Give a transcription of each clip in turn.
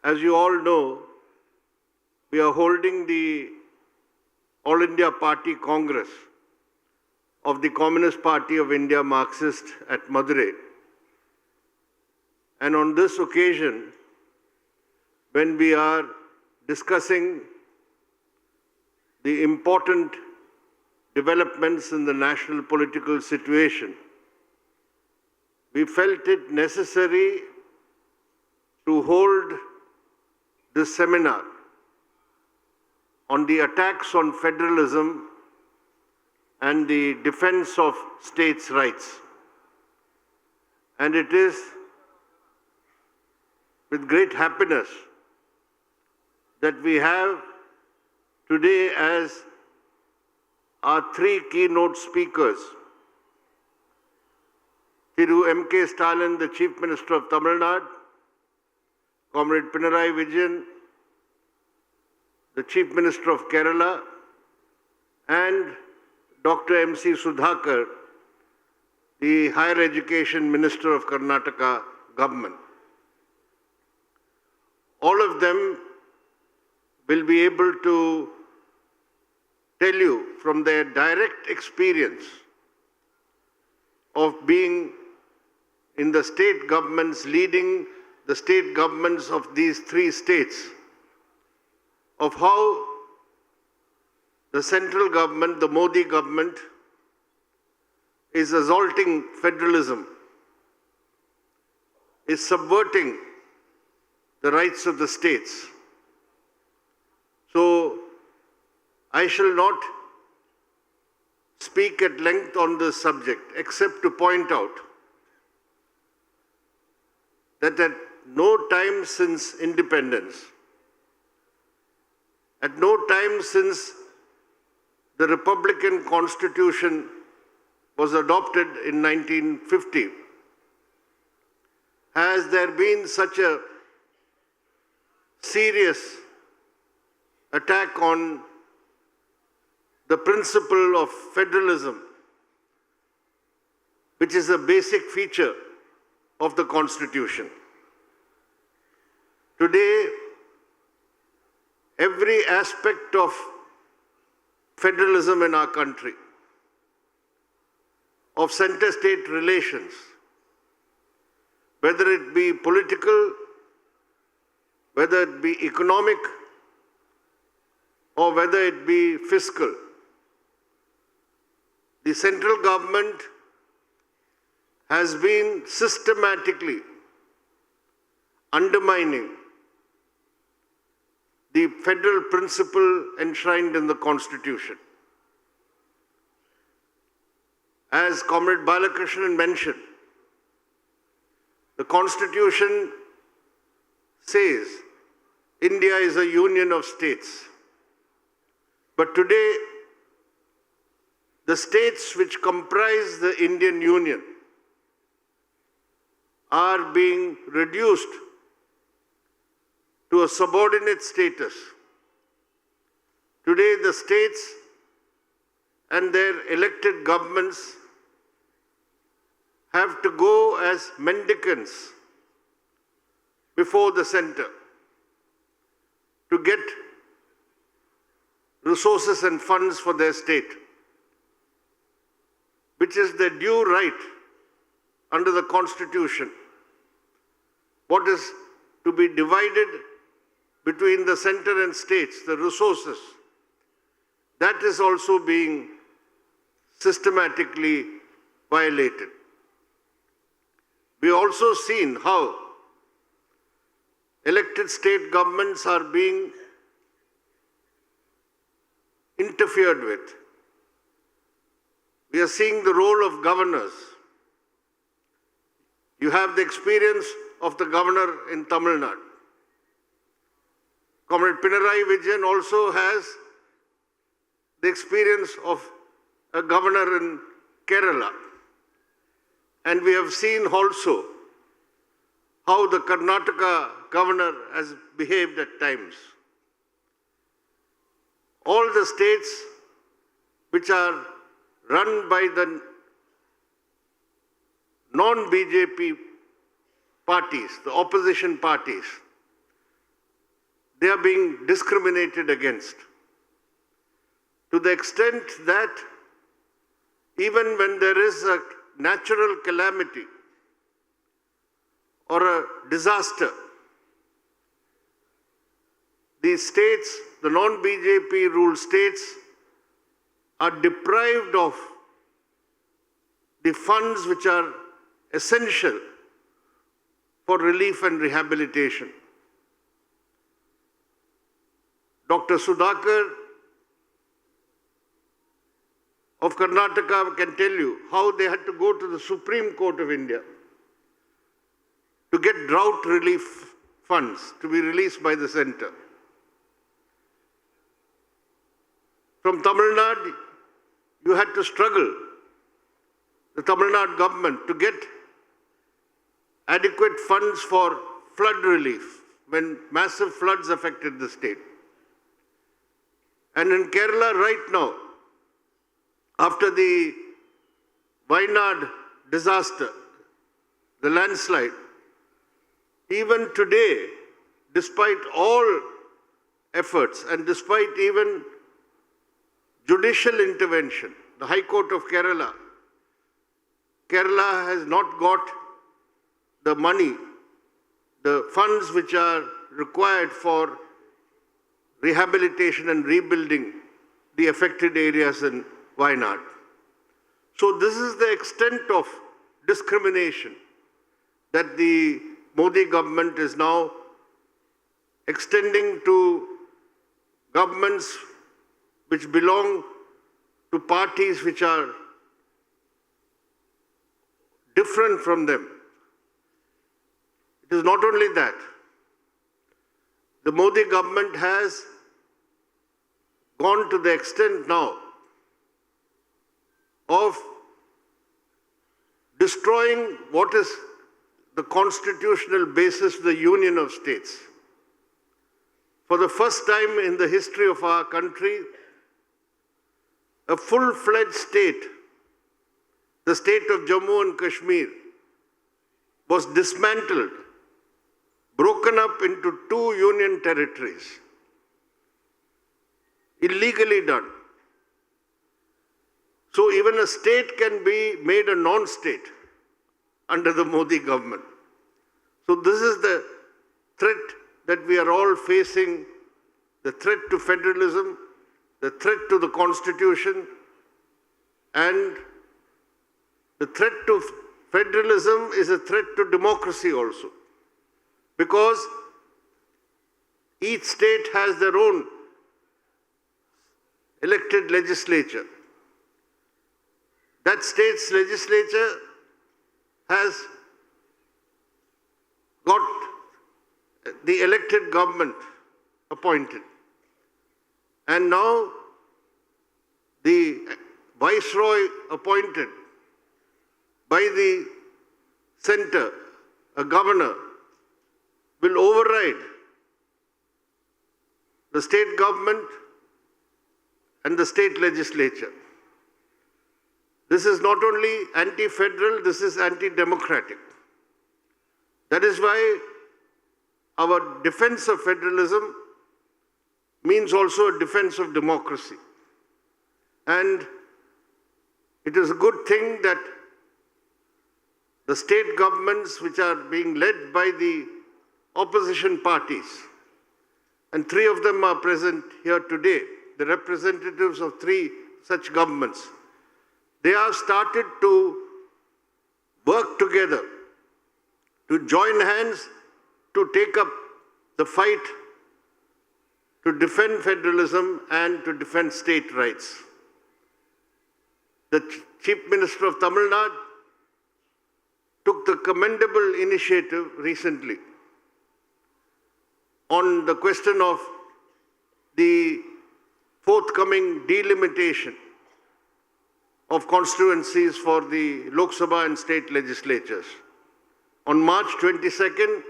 As you all know, we are holding the All India Party Congress of the Communist Party of India Marxist at Madurai. And on this occasion, when we are discussing the important developments in the national political situation, we felt it necessary to hold this seminar on the attacks on federalism and the defense of states' rights. And it is with great happiness that we have today as our three keynote speakers, Thiru M.K. Stalin, the Chief Minister of Tamil Nadu, Comrade Pinarayi Vijayan, the Chief Minister of Kerala, and Dr. M.C. Sudhakar, the Higher Education Minister of Karnataka government. All of them will be able to tell you from their direct experience of being in the state governments, leading the state governments of these three states, of how the central government, the Modi government, is assaulting federalism, is subverting the rights of the states. So, I shall not speak at length on this subject, except to point out that at no time since independence, at no time since the Republican Constitution was adopted in 1950, has there been such a serious attack on the principle of federalism, which is a basic feature of the Constitution. Today, every aspect of federalism in our country, of center-state relations, whether it be political, whether it be economic, or whether it be fiscal, the central government has been systematically undermining the federal principle enshrined in the Constitution. As Comrade Balakrishnan mentioned, the Constitution says India is a union of states. But today, the states which comprise the Indian Union are being reduced to a subordinate status. Today, the states and their elected governments have to go as mendicants before the center to get resources and funds for their state, which is their due right under the Constitution. What is to be divided between the center and states, the resources, that is also being systematically violated. We also seen how elected state governments are being interfered with. We are seeing the role of governors. You have the experience of the governor in Tamil Nadu. Comrade Pinarayi Vijayan also has the experience of a governor in Kerala. And we have seen also how the Karnataka governor has behaved at times. All the states which are run by the non-BJP parties, the opposition parties, they are being discriminated against, to the extent that even when there is a natural calamity or a disaster, these states, the non-BJP ruled states, are deprived of the funds which are essential for relief and rehabilitation. Dr. Sudhakar of Karnataka can tell you how they had to go to the Supreme Court of India to get drought relief funds to be released by the center. From Tamil Nadu, you had to struggle, the Tamil Nadu government, to get adequate funds for flood relief when massive floods affected the state. And in Kerala right now, after the Wayanad disaster, the landslide, even today, despite all efforts and despite even judicial intervention, the High Court of Kerala has not got the money, the funds which are required for rehabilitation and rebuilding the affected areas in Wayanad. So this is the extent of discrimination that the Modi government is now extending to governments which belong to parties which are different from them. It is not only that. The Modi government has gone to the extent now of destroying what is the constitutional basis of the Union of States. For the first time in the history of our country, a full-fledged state, the state of Jammu and Kashmir, was dismantled, broken up into 2 union territories, illegally done. So even a state can be made a non-state under the Modi government. So this is the threat that we are all facing, the threat to federalism, the threat to the constitution, and the threat to federalism is a threat to democracy also. Because each state has their own elected legislature. That state's legislature has got the elected government appointed. And now the viceroy appointed by the center, a governor, will override the state government and the state legislature. This is not only anti-federal, this is anti-democratic. That is why our defense of federalism means also a defense of democracy. And it is a good thing that the state governments which are being led by the opposition parties, and 3 of them are present here today, the representatives of 3 such governments, they have started to work together, to join hands, to take up the fight to defend federalism and to defend state rights. The Chief Minister of Tamil Nadu took the commendable initiative recently on the question of the forthcoming delimitation of constituencies for the Lok Sabha and state legislatures. On March 22nd,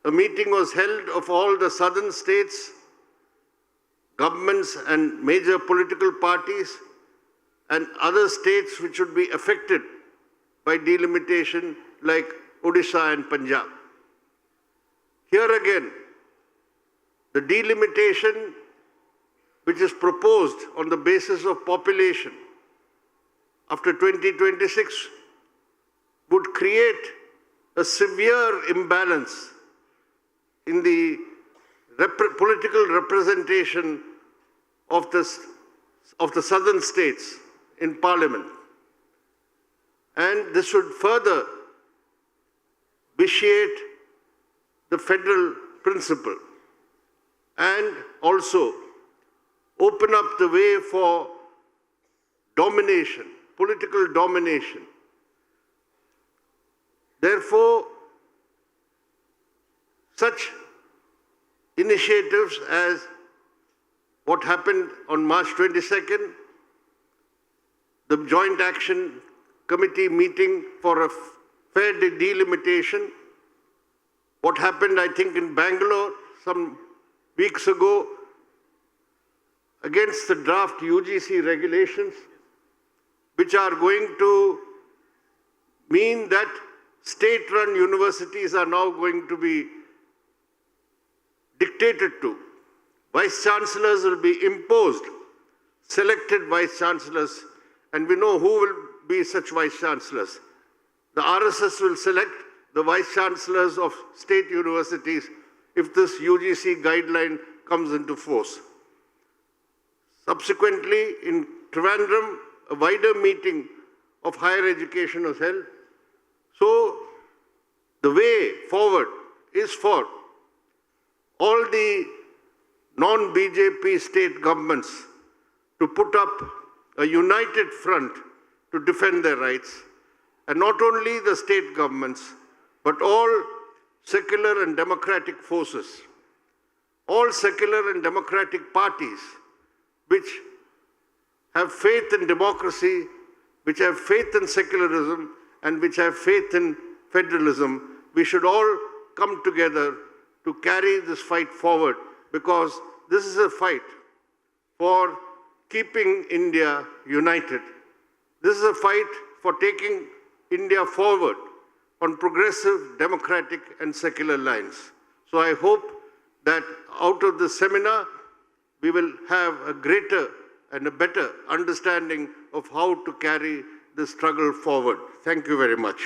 a meeting was held of all the southern states, governments and major political parties, and other states which would be affected by delimitation like Odisha and Punjab. Here again, The delimitation which is proposed on the basis of population after 2026 would create a severe imbalance in the political representation of the southern states in parliament. And this would further vitiate the federal principle and also open up the way for domination, political domination. Therefore, such initiatives as what happened on March 22nd, the Joint Action Committee meeting for a fair delimitation, what happened, I think, in Bangalore some weeks ago against the draft UGC regulations, which are going to mean that state-run universities are now going to be dictated to. Vice-chancellors will be imposed, selected vice-chancellors, and we know who will be such vice-chancellors. The RSS will select the vice-chancellors of state universities if this UGC guideline comes into force. Subsequently, in Trivandrum, a wider meeting of higher education was held. So, the way forward is for all the non-BJP state governments to put up a united front to defend their rights. And not only the state governments, but all secular and democratic forces, all secular and democratic parties which have faith in democracy, which have faith in secularism, and which have faith in federalism. We should all come together to carry this fight forward, because this is a fight for keeping India united. This is a fight for taking India forward on progressive, democratic, and secular lines. So I hope that out of this seminar, we will have a greater and a better understanding of how to carry this struggle forward. Thank you very much.